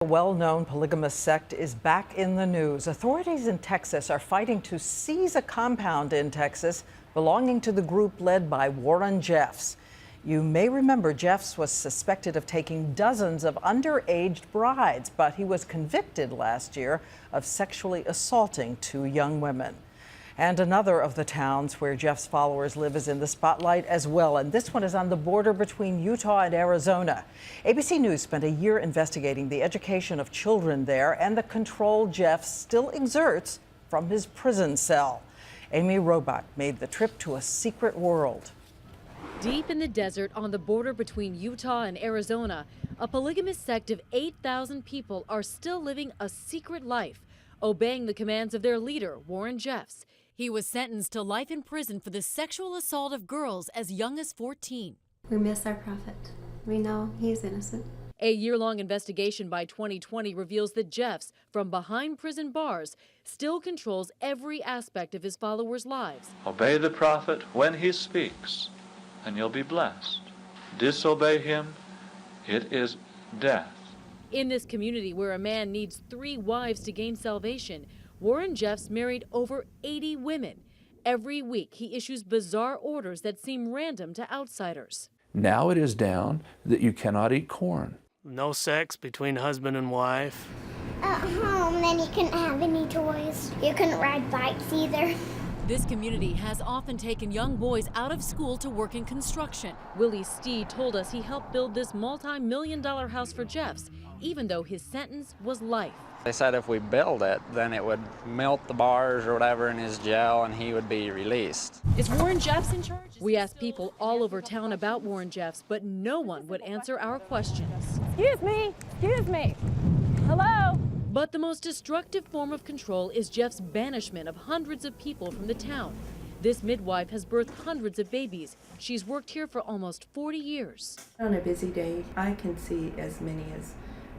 A well-known polygamous sect is back in the news. Authorities in Texas are fighting to seize a compound in Texas belonging to the group led by Warren Jeffs. You may remember Jeffs was suspected of taking dozens of underage brides, but he was convicted last year of sexually assaulting 2 young women. And another of the towns where Jeff's followers live is in the spotlight as well. And this one is on the border between Utah and Arizona. ABC News spent a year investigating the education of children there and the control Jeff still exerts from his prison cell. Amy Robach made the trip to a secret world. Deep in the desert on the border between Utah and Arizona, a polygamous sect of 8,000 people are still living a secret life, obeying the commands of their leader, Warren Jeffs. He was sentenced to life in prison for the sexual assault of girls as young as 14. We miss our prophet. We know he's innocent. A year-long investigation by 2020 reveals that Jeffs, from behind prison bars, still controls every aspect of his followers' lives. Obey the prophet when he speaks, and you'll be blessed. Disobey him, it is death. In this community where a man needs 3 wives to gain salvation, Warren Jeffs married over 80 women. Every week, he issues bizarre orders that seem random to outsiders. Now it is down that you cannot eat corn. No sex between husband and wife. At home, then you couldn't have any toys. You couldn't ride bikes either. This community has often taken young boys out of school to work in construction. Willie Steed told us he helped build this multi-million-dollar house for Jeffs, even though his sentence was life. They said if we build it, then it would melt the bars or whatever in his jail and he would be released. Is Warren Jeffs in charge? We asked people all over town about Warren Jeffs, but no one would answer our questions. Excuse me, excuse me. Hello? But the most destructive form of control is Jeff's banishment of hundreds of people from the town. This midwife has birthed hundreds of babies. She's worked here for almost 40 years. On a busy day, I can see as many as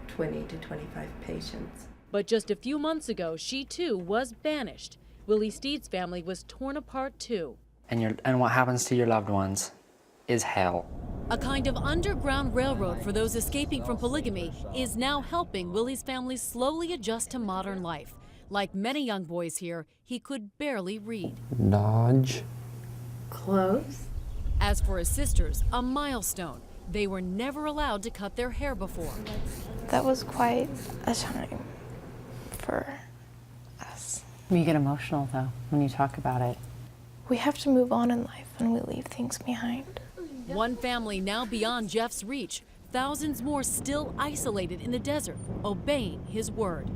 20 to 25 patients. But just a few months ago, she too was banished. Willie Steed's family was torn apart too. And what happens to your loved ones is hell. A kind of underground railroad for those escaping from polygamy is now helping Willie's family slowly adjust to modern life. Like many young boys here, he could barely read. Dodge. Close. As for his sisters, a milestone. They were never allowed to cut their hair before. That was quite a time for us. You get emotional, though, when you talk about it. We have to move on in life and we leave things behind. One family now beyond Jeff's reach, thousands more still isolated in the desert, obeying his word.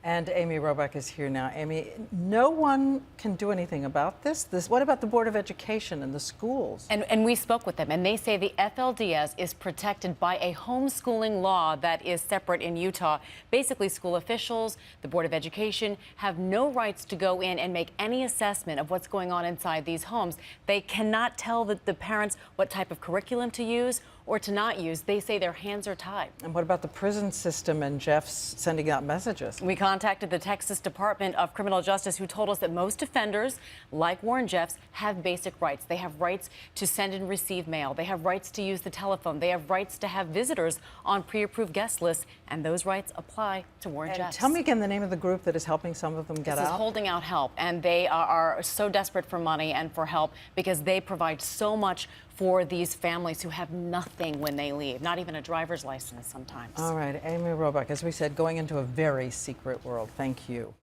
And Amy Robach is here now. Amy, no one can do anything about this. What about the Board of Education and the schools? And we spoke with them, and they say the FLDS is protected by a homeschooling law that is separate in Utah. Basically, school officials, the Board of Education, have no rights to go in and make any assessment of what's going on inside these homes. They cannot tell the parents what type of curriculum to use or to not use. They say their hands are tied. And what about the prison system and Jeff's sending out messages? We contacted the Texas Department of Criminal Justice, who told us that most offenders, like Warren Jeffs, have basic rights. They have rights to send and receive mail. They have rights to use the telephone. They have rights to have visitors on pre-approved guest lists, and those rights apply to Warren Jeffs. Tell me again the name of the group that is helping some of them get out. This is Holding Out Help, and they are so desperate for money and for help because they provide so much for these families who have nothing when they leave, not even a driver's license sometimes. All right, Amy Robach, as we said, going into a very secret world. Thank you.